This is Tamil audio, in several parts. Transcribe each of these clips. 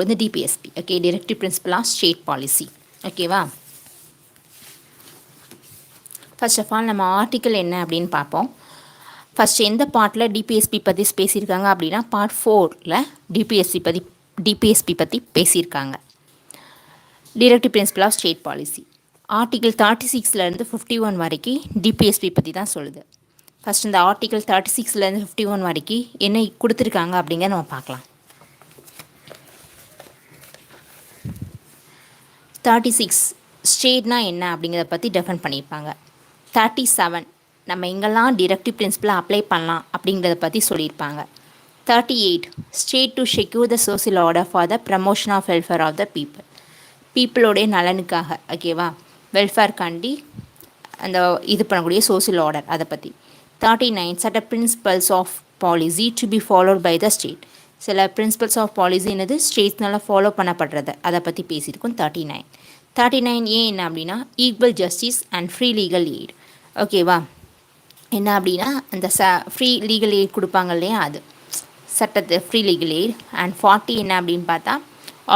வந்து DPSP. Okay, directive principle of state policy. ஓகேவா? ஃபர்ஸ்ட் ஆஃப் ஆல் நம்ம ஆர்டிக்கல் என்ன அப்படின்னு பார்ப்போம். ஃபஸ்ட் எந்த பார்ட்டில் டிபிஎஸ்பி பற்றி பேசியிருக்காங்க அப்படின்னா பார்ட் 4ல் டிபிஎஸ்பி பற்றி பேசியிருக்காங்க. Directive principle of state policy article 36லேருந்து 51 வரைக்கும் டிபிஎஸ்பி பற்றி தான் சொல்லுது. ஃபஸ்ட் இந்த ஆர்டிகல் 36லேருந்து 51 வரைக்கும் என்ன கொடுத்துருக்காங்க அப்படிங்கிற நம்ம பார்க்கலாம். 36 ஸ்டேட்னா என்ன அப்படிங்கிறத பற்றி டெஃபைன் பண்ணியிருப்பாங்க. 37 நம்ம எங்கெல்லாம் டிரெக்டிவ் பிரின்சிபலை அப்ளை பண்ணலாம் அப்படிங்கிறத பற்றி சொல்லியிருப்பாங்க. 38 state to secure the social order for the promotion of welfare of the பீப்புளோடைய நலனுக்காக. ஓகேவா? வெல்ஃபேர்காண்டி அந்த இது பண்ணக்கூடிய சோசியல் ஆர்டர் அதை பற்றி. 39 set up principles of policy to be followed by the state. சில பிரின்சிபல்ஸ் ஆஃப் பாலிசி என்னது ஸ்டேட்ஸ்னால ஃபாலோ பண்ணப்படுறது அதை பற்றி பேசியிருக்கோம். 39 ஏன் என்ன அப்படின்னா equal justice and free legal eight. ஓகேவா? என்ன அப்படின்னா அந்த ஃப்ரீ லீகல் எய்ட் கொடுப்பாங்க இல்லையா, அது சட்டத்தை ஃப்ரீ லீகல் எய்ட். அண்ட் 40 என்ன அப்படின்னு பார்த்தா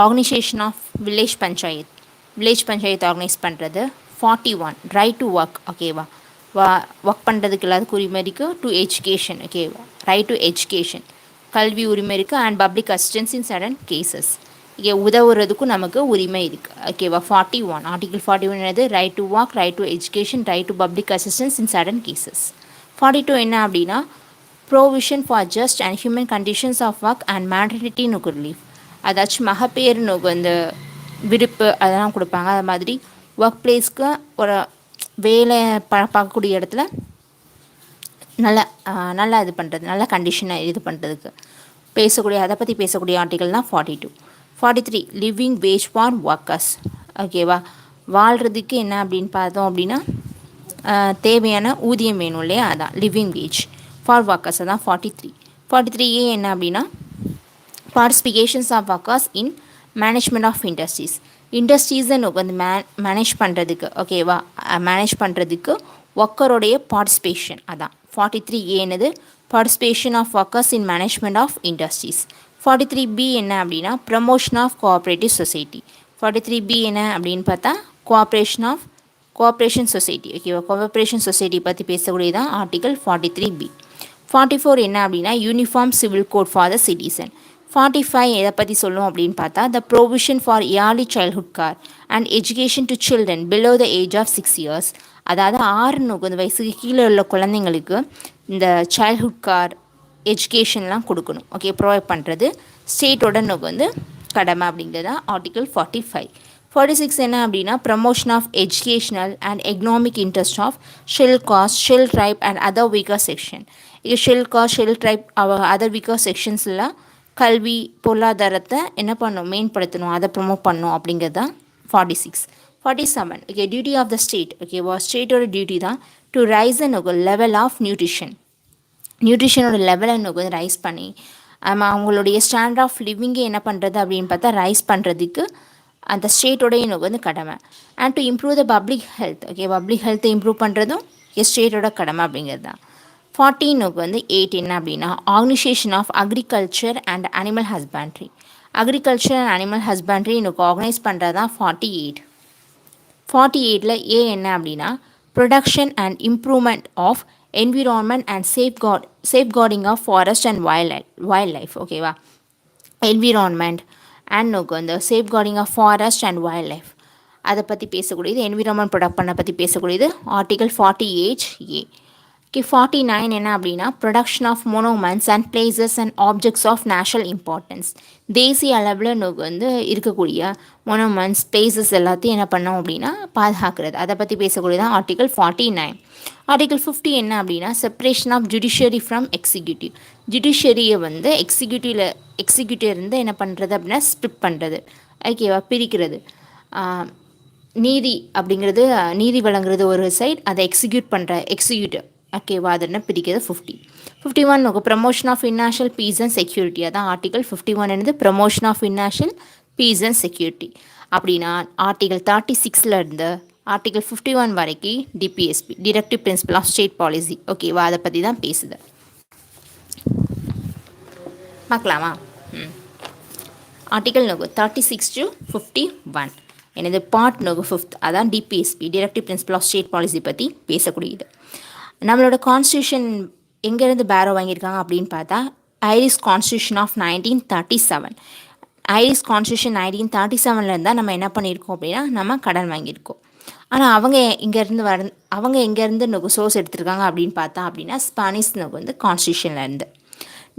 organisation of village panchayat organise பண்ணுறது. 41 ரைட் டு ஒர்க். ஓகேவா? ஒர்க் பண்ணுறதுக்கு எல்லாத்துக்கும் உரிமை இருக்குது. To education. ஓகேவா? ரைட் டு எஜுகேஷன் கல்வி உரிமை இருக்குது. And public assistance in sudden cases. இங்கே உதவுறதுக்கும் நமக்கு உரிமை இருக்குது. ஓகேவா? 41 ஆர்டிகல் 41 என்னது right to work, right to education, right to public assistance in sudden cases. 42 என்ன அப்படின்னா provision for just and human conditions of work and maternity நுக்கு ரிலீஃப். அதாச்சும் மகப்பேறு நோக்கு அந்த விடுப்பு அதெல்லாம் கொடுப்பாங்க. அது மாதிரி ஒர்க் பிளேஸ்க்கு ஒரு வேலை பார்க்கக்கூடிய இடத்துல நல்லா இது பண்ணுறது, நல்ல கண்டிஷனை இது பண்ணுறதுக்கு அதை பற்றி பேசக்கூடிய ஆர்டிகல் தான் 42. 43 லிவிங் வேஜ் ஃபார் ஒர்க்கர்ஸ். ஓகேவா? வாழ்கிறதுக்கு என்ன அப்படின்னு பார்த்தோம் அப்படின்னா தேவையான ஊதியம் வேணும் இல்லையா, அதான் லிவிங் வேஜ் ஃபார் ஒர்க்கர்ஸ். அதான் 43. 43A என்ன அப்படின்னா participations of workers in management of இண்டஸ்ட்ரீஸை வந்து மேனேஜ் பண்ணுறதுக்கு. ஓகேவா? மேனேஜ் பண்ணுறதுக்கு ஒர்க்கருடைய பார்ட்டிசிபேஷன். அதான் 43A என்னது participation of workers in management of industries. 43B என்ன அப்படின்னா promotion of cooperative society. 43B என்ன அப்படின்னு பார்த்தா கோஆப்ரேஷன் சொசைட்டி. ஓகேவா? கோஆப்ரேஷன் சொசைட்டி பற்றி பேசக்கூடியதான் ஆர்டிகல் 43B. 44 என்ன அப்படின்னா uniform civil code for the citizen. 45 எதை பற்றி சொல்லும் அப்படின்னு பார்த்தா the provision for early childhood care and education to children below the age of 6 years. அதாவது 6 வயசுக்கு கீழே உள்ள குழந்தைங்களுக்கு இந்த சைல்ட்ஹுட் கார் எஜுகேஷன்லாம் கொடுக்கணும். ஓகே, ப்ரொவைட் பண்ணுறது ஸ்டேட்டோட வந்து கடமை அப்படிங்கிறதா ஆர்டிகல் 45. 46 என்ன அப்படின்னா promotion of educational and economic interest of schedule caste, schedule tribe and other weaker section. இது schedule caste, schedule tribe, other weaker செக்ஷன்ஸ்லாம் கல்வி பொருளாதாரத்தை என்ன பண்ணணும், மேம்படுத்தணும், அதை ப்ரொமோட் பண்ணணும் அப்படிங்கிறது தான் 46. 47 okay duty of the state. ஓகேவா? ஸ்டேட்டோட டியூட்டி தான் to raise and level of நியூட்ரிஷனோட லெவலை வந்து ரைஸ் பண்ணி அவங்களுடைய ஸ்டாண்டர்ட் ஆஃப் லிவிங்கை என்ன பண்ணுறது அப்படின்னு பார்த்தா ரைஸ் பண்ணுறதுக்கு அந்த ஸ்டேட்டோடைய வந்து கடமை. And to improve the public health. Okay, public ஹெல்த்தை இம்ப்ரூவ் பண்ணுறதும் ஸ்டேட்டோட கடமை அப்படிங்கிறது தான். 14 வந்து 8 என்ன அப்படின்னா organisation of agriculture and animal husbandry. Agriculture and animal husbandry organise பண்ணுறது தான் 48. 48ல் ஏ என்ன அப்படின்னா production and improvement of environment and safeguarding of forest and wild life. ஓகேவா? என்விரான்மெண்ட் அண்ட் அந்த safeguarding of forest and wild life அதை பற்றி பேசக்கூடியது, என்விரான்மெண்ட் ப்ரொடக்ட் பண்ண பற்றி பேசக்கூடியது ஆர்டிகல் 48A. ஓகே, 49 என்ன அப்படின்னா production of monuments and places and objects of national importance. தேசிய அளவில் வந்து இருக்கக்கூடிய மொனோமெண்ட்ஸ், பிளேசஸ் எல்லாத்தையும் என்ன பண்ணோம் அப்படின்னா பாதுகாக்கிறது, அதை பற்றி பேசக்கூடியதான் ஆர்டிகல் 49. ஆர்டிகல் 50 என்ன அப்படின்னா separation of judiciary from executive. ஜுடிஷியரியை வந்து எக்ஸிக்யூட்டிவ் இருந்து என்ன பண்ணுறது அப்படின்னா ஸ்பிட் பண்ணுறது. ஓகேவா? பிரிக்கிறது. நீதி அப்படிங்கிறது, நீதி வழங்குறது ஒரு சைட், அதை எக்ஸிக்யூட்டிவ். ஓகேவா? அது என்ன பிரிக்கிறது 50. 51 promotion of international peace and security. அதான் ஆர்டிகல் 51 என்னது promotion of international peace and security. அப்படின்னா ஆர்டிகல் 36லேருந்து ஆர்டிகல் 51 வரைக்கும் DPSP directive principle of state policy. ஓகேவா? அதை பற்றி தான் பேசுது. பார்க்கலாமா? ஆர்டிகல் நோகு 36 to 51 எனது பார்ட் நோகு 5th அதான் DPSP directive principle of state policy பற்றி பேசக்கூடியது. நம்மளோட கான்ஸ்டியூஷன் எங்கேருந்து பேரோ வாங்கியிருக்காங்க அப்படின்னு பார்த்தா Irish constitution of 1937. Irish constitution 1937 தான் நம்ம என்ன பண்ணியிருக்கோம் அப்படின்னா நம்ம கடன் வாங்கியிருக்கோம். ஆனால் அவங்க எங்கேருந்து நோக்கு சோர்ஸ் எடுத்திருக்காங்க அப்படின்னு பார்த்தா அப்படின்னா ஸ்பானிஷ் நோக்கு வந்து கான்ஸ்டியூஷன்லேருந்து.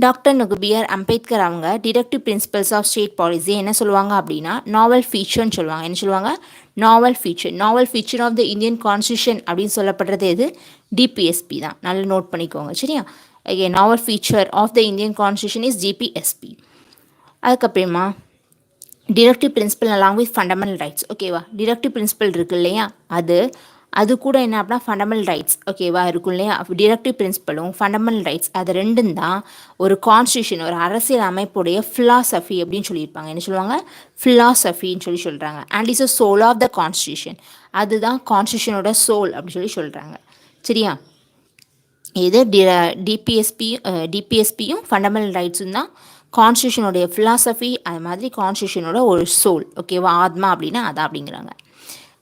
டாக்டர் பிஆர் அம்பேத்கர் அவங்க directive principles of state policy என்ன சொல்லுவாங்க அப்படின்னா நாவல் ஃபீச்சர்னு சொல்லுவாங்க. என்ன சொல்லுவாங்க? Novel feature of the Indian constitution அப்படின்னு சொல்லப்படுறது எது? டிபிஎஸ்பி தான். நல்லா நோட் பண்ணிக்கோங்க சரியா. Okay, novel feature of the Indian constitution is DPSP. அதுக்கப்புறமா directive principle along with fundamental rights. ஓகேவா, டிரெக்டிவ் பிரின்சிபல் இருக்கு இல்லையா, அது கூட என்ன அப்படின்னா ஃபண்டமெண்டல் ரைட்ஸ் ஓகேவா இருக்கும் இல்லையா. டிரெக்டிவ் பிரின்சிபலும் ஃபண்டமெண்டல் ரைட்ஸ் அது ரெண்டும் தான் ஒரு கான்ஸ்டியூஷன் ஒரு அரசியல் அமைப்புடைய ஃபிலாசபி அப்படின்னு சொல்லியிருப்பாங்க. என்ன சொல்லுவாங்க? ஃபிலாசபின்னு சொல்கிறாங்க. And is a soul of the constitution. அதுதான் கான்ஸ்டியூஷனோட சோல் அப்படின்னு சொல்கிறாங்க சரியா. இது டிபிஎஸ்பியும் ஃபண்டமெண்டல் ரைட்ஸும் தான் கான்ஸ்டியூஷனோடைய ஃபிலாசபி, அது மாதிரி கான்ஸ்டியூஷனோட ஒரு சோல் ஓகேவா. ஆத்மா அப்படின்னா அதான் அப்படிங்கிறாங்க.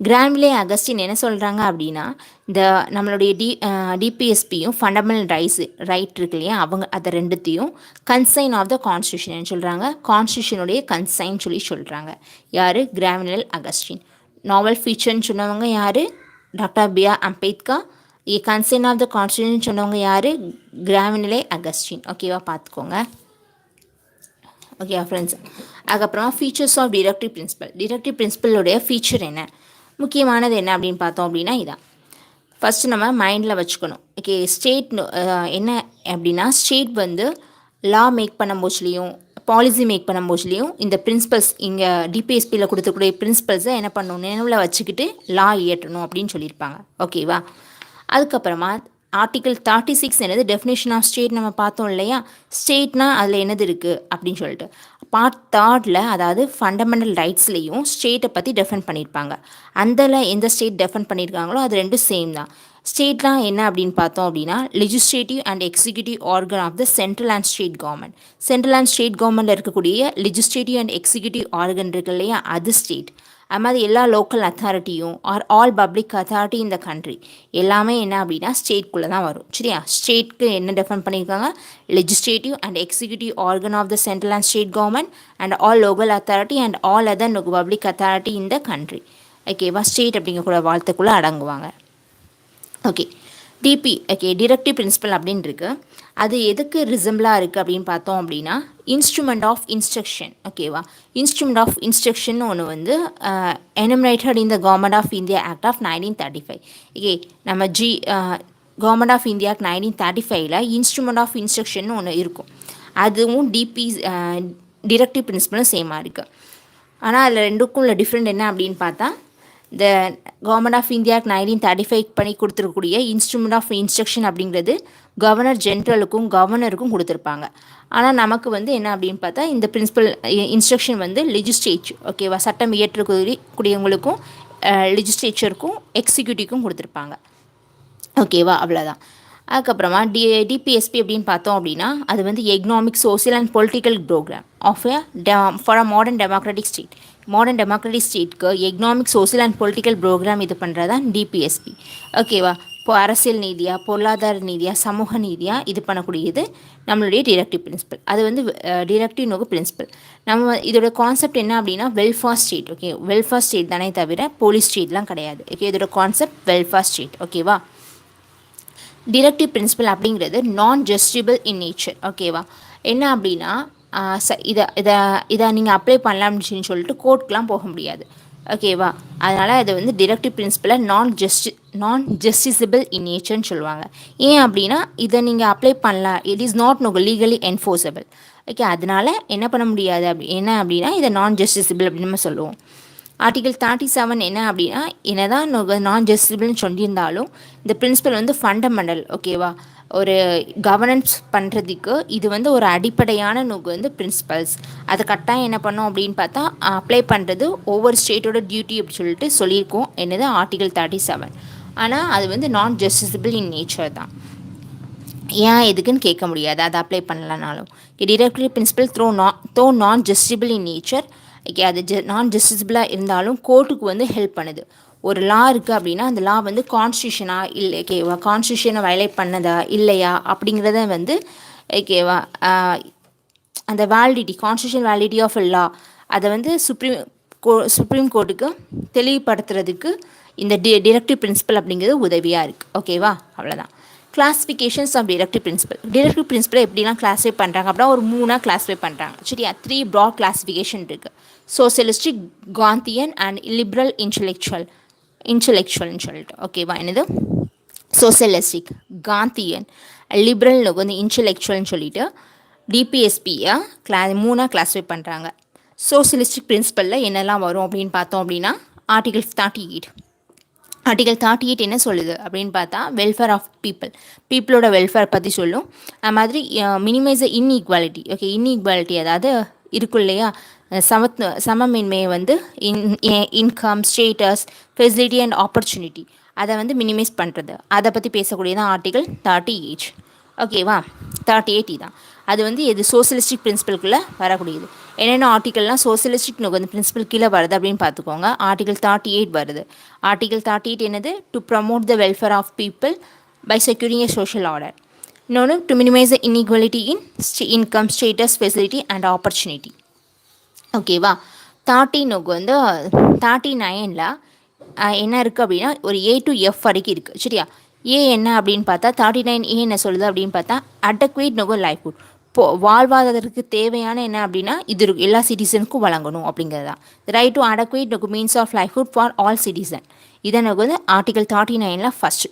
கிரான்விலே அகஸ்டின் என்ன சொல்கிறாங்க அப்படின்னா இந்த நம்மளுடைய டிபிஎஸ்பியும் ஃபண்டமெண்டல் ரைட் இருக்கு இல்லையா, அவங்க அதை ரெண்டுத்தையும் கன்சைன் ஆஃப் த கான்ஸ்டியூஷன் சொல்கிறாங்க. கான்ஸ்டியூஷனுடைய கன்சைன் சொல்கிறாங்க. யார்? Granville Augustine. நாவல் ஃபீச்சர்னு சொன்னவங்க யார்? Doctor BR Ambedkar. Conscience of the constitution சொன்னவங்க யார்? Granville Austin. ஓகேவா, பார்த்துக்கோங்க. ஓகே ஃப்ரெண்ட்ஸ், அதுக்கப்புறமா ஃபீச்சர்ஸ் ஆஃப் டிரெக்டிவ் பிரின்சிபலோடைய ஃபீச்சர் என்ன, முக்கியமானது என்ன அப்படின்னு பார்த்தோம் அப்படின்னா இதான் ஃபஸ்ட்டு நம்ம மைண்டில் வச்சுக்கணும். ஓகே, ஸ்டேட் என்ன அப்படின்னா ஸ்டேட் வந்து லா மேக் பண்ணும்போதுலேயும் பாலிசி மேக் பண்ணும்போதுலேயும் இந்த பிரின்சிபல்ஸ் இங்கே டிபிஎஸ்பியில் கொடுத்துக்கூடிய பிரின்சிபல்ஸை என்ன பண்ணணும், நினைவில் வச்சுக்கிட்டு லா இயற்றணும் அப்படின்னு சொல்லியிருப்பாங்க. ஓகேவா, அதுக்கப்புறமா ஆர்டிகல் 36 என்னது டெஃபினேஷன் ஆஃப் ஸ்டேட் நம்ம பார்த்தோம் இல்லையா. ஸ்டேட்னா அதில் என்னது இருக்குது அப்படின்னு சொல்லிட்டு பார்ட் 3 அதாவது ஃபண்டமெண்டல் ரைட்ஸ்லேயும் ஸ்டேட்டை பற்றி டெஃபைன் பண்ணியிருப்பாங்க. அதில் எந்த ஸ்டேட் டெஃபைன் பண்ணியிருக்காங்களோ அது ரெண்டும் சேம் தான். ஸ்டேட்லாம் என்ன அப்படின்னு பார்த்தோம் அப்படின்னா legislative and executive organ of the central and state government. Central and state கவர்மெண்ட்டில் இருக்கக்கூடிய லெஜிஸ்லேட்டிவ் அண்ட் எக்ஸிக்யூட்டிவ் ஆர்கன் இருக்கு இல்லையா, அது ஸ்டேட். அது மாதிரி எல்லா லோக்கல் அத்தாரிட்டியும் ஆர் ஆல் பப்ளிக் அத்தாரிட்டி இந்த கண்ட்ரி எல்லாமே என்ன அப்படின்னா ஸ்டேட்குள்ளே தான் வரும் சரியா. ஸ்டேட்க்கு என்ன டெஃபைன் பண்ணியிருக்காங்க? Legislative and executive organ of the central and state government and all local authority and all other public authority இந்த கண்ட்ரி. ஓகேவா, ஸ்டேட் அப்படிங்கக்கூட வார்த்தைக்குள்ளே அடங்குவாங்க. ஓகே, டிரெக்டிவ் பிரின்சிபல் அப்படின்னு இருக்குது. அது எதுக்கு ரிசம்பிளாக இருக்குது அப்படின்னு பார்த்தோம் அப்படின்னா இன்ஸ்ட்ருமெண்ட் ஆஃப் இன்ஸ்ட்ரக்ஷன். ஓகேவா, இன்ஸ்ட்ருமெண்ட் ஆஃப் இன்ஸ்ட்ரக்ஷன் ஒன்று வந்து enumerated in the government of India act of 1935. Okay, நம்ம government of India act 1935 instrument of instruction ஒன்று இருக்கும். அதுவும் டிரெக்டிவ் பிரின்சிபலும் சேமாக இருக்குது. ஆனால் அதில் ரெண்டுக்கும் உள்ள டிஃப்ரெண்ட் என்ன அப்படின்னு பார்த்தா இந்த கவர்மெண்ட் ஆஃப் இந்தியா 1935 பண்ணி கொடுத்துருக்கூடிய இன்ஸ்ட்ருமெண்ட் ஆஃப் இன்ஸ்ட்ரக்ஷன் அப்படிங்கிறது கவர்னர் ஜென்ரலுக்கும் கவர்னருக்கும் கொடுத்துருப்பாங்க. ஆனால் நமக்கு வந்து என்ன அப்படின்னு பார்த்தா இந்த பிரின்சிபல் இன்ஸ்ட்ரக்ஷன் வந்து லெஜிஸ்லேச்சர் ஓகேவா, சட்டம் இயற்றக்கூடியவங்களுக்கும் லெஜிஸ்லேச்சருக்கும் எக்ஸிக்யூட்டிவ்க்கும் கொடுத்துருப்பாங்க. ஓகேவா, அவ்வளோதான். அதுக்கப்புறமா டிபிஎஸ்பி அப்படின்னு பார்த்தோம் அப்படின்னா அது வந்து economic social and political programme of for a modern democratic state. Modern democratic ஸ்டேட்க்கு economic social and political programme இது பண்ணுறது தான் டிபிஎஸ்பி. ஓகேவா, இப்போ அரசியல் நீதியாக பொருளாதார நீதியாக சமூக நீதியாக இது பண்ணக்கூடியது நம்மளுடைய டிரெக்டிவ் பிரின்சிபல். அது வந்து டிரெக்டிவ் நோக்கு பிரின்சிபல். நம்ம இதோட கான்செப்ட் என்ன அப்படின்னா welfare state. Okay, welfare state தானே தவிர போலீஸ் ஸ்டேட்லாம் கிடையாது. ஓகே, இதோட கான்செப்ட் வெல்ஃபேர் ஸ்டேட். ஓகேவா, டிரெக்டிவ் பிரின்சிபல் அப்படிங்கிறது நான் ஜஸ்டிபிள் இன் நேச்சர். ஓகேவா, என்ன அப்படின்னா இதை நீங்கள் அப்ளை பண்ணலாம்னு சொல்லிட்டு கோர்ட்டுக்கெலாம் போக முடியாது. ஓகேவா, அதனால் அது வந்து டிரெக்டிவ் பிரின்சிபலை நான் ஜஸ்டிசபிள் இன் நேச்சர்னு சொல்லுவாங்க. ஏன் அப்படின்னா இதை நீங்கள் அப்ளை பண்ணலாம், it is not legally enforceable. Okay, அதனால் என்ன பண்ண முடியாது என்ன அப்படின்னா இதை நான் ஜஸ்டிசபிள் அப்படின்னு நம்ம சொல்லுவோம். ஆர்டிகல் 37 என்ன அப்படின்னா என்னதான் நான் ஜஸ்டிபிள்னு சொல்லியிருந்தாலும் இந்த பிரின்சிபல் வந்து ஃபண்டமெண்டல். ஓகேவா, ஒரு கவர்னன்ஸ் பண்ணுறதுக்கு இது வந்து ஒரு அடிப்படையான வந்து பிரின்சிபல்ஸ். அதை கட்டாயம் என்ன பண்ணோம் அப்படின்னு பார்த்தா அப்ளை பண்ணுறது ஒவ்வொரு ஸ்டேட்டோட டியூட்டி அப்படி சொல்லிட்டு சொல்லியிருக்கோம். என்னது ஆர்டிகல் 37. ஆனால் அது வந்து நான் ஜஸ்டிசபிள் இன் நேச்சர் தான். ஏன் எதுக்குன்னு கேட்க முடியாது, அதை அப்ளை பண்ணலனாலும். டிரெக்டிவ் பிரின்சிபல் த்ரோ நான் ஜஸ்டிபிள் இன் நேச்சர். ஓகே, அது நான் ஜஸ்டிபிளாக இருந்தாலும் கோர்ட்டுக்கு வந்து ஹெல்ப் பண்ணுது. ஒரு லா இருக்குது அப்படின்னா அந்த லா வந்து கான்ஸ்டியூஷனா இல்லை, ஓகேவா, கான்ஸ்டியூஷனை வயலேட் பண்ணதா இல்லையா அப்படிங்கிறத வந்து, ஓகேவா, அந்த validity, constitution validity of law அதை வந்து சுப்ரீம் கோர்ட்டுக்கு தெளிவுபடுத்துறதுக்கு இந்த டிரெக்டிவ் பிரின்சிபல் அப்படிங்கிறது உதவியாக இருக்குது. ஓகேவா, அவ்வளோதான். Classifications of directive principle. Directive principle எப்படிலாம் கிளாஸிஃபை பண்ணுறாங்க அப்படின்னா ஒரு 3 கிளாஸிஃபை பண்ணுறாங்க. சரியா, 3 ப்ராட் கிளாஸிஃபிகேஷன் இருக்குது. சோசியலிஸ்டிக், காந்தியன் அண்ட் லிபரல் இன்டெலெக்சுவல்னு சொல்லிட்டு. ஓகேவா, என்னது சோசியலிஸ்டிக், காந்தியன், லிபரல்னு வந்து இன்டெலெக்சுவல்னு சொல்லிட்டு டிபிஎஸ்பியை 3 கிளாஸிஃபை பண்ணுறாங்க. சோசியலிஸ்டிக் பிரின்சிபலில் என்னெல்லாம் வரும் அப்படின்னு பார்த்தோம் அப்படின்னா ஆர்டிகல் 38. ஆர்டிகல் 38 என்ன சொல்லுது அப்படின்னு பார்த்தா வெல்ஃபேர் ஆஃப் பீப்புளோட வெல்ஃபேர் பற்றி சொல்லும். அது மாதிரி மினிமைஸ் இன்இக்வாலிட்டி. ஓகே, இன்இக்வாலிட்டி அதாவது இருக்கும் இல்லையா, சமமின்மையை வந்து income, status, facility and opportunity அதை வந்து மினிமைஸ் பண்ணுறது, அதை பற்றி பேசக்கூடியதான் ஆர்டிகல் 38. ஓகேவா, 38 தான். அது வந்து எது சோசியலிஸ்டிக் பிரின்சிபல்குள்ளே வரக்கூடியது. என்னென்ன ஆர்டிகல்லாம் சோசியலிஸ்டிக் வந்து பிரின்சிபல் கீழே வருது அப்படின்னு பார்த்துக்கோங்க. ஆர்டிகல் 38 வருது. ஆர்டிகல் 38 என்னது, to promote the welfare of people by securing a social order. இன்னொன்று, to minimise the inequality in income, status, facility and opportunity. ஓகேவா, 39 வந்து 39ல் என்ன இருக்குது அப்படின்னா ஒரு A to F வரைக்கும் இருக்குது. சரியா, ஏ என்ன அப்படின்னு பார்த்தா 39A என்ன சொல்லுது அப்படின்னு பார்த்தா அடக்வேட் நோகோ லைஃப்ஹுட், வாழ்வாதாரத்துக்கு தேவையான என்ன அப்படின்னா இது எல்லா சிட்டிசனுக்கும் வழங்கணும் அப்படிங்கிறது தான். ரைட் டு அடக்வேட் நோகோ means of livelihood for all citizen. இதை நமக்கு வந்து ஆர்டிகல் 39ல் ஃபஸ்ட்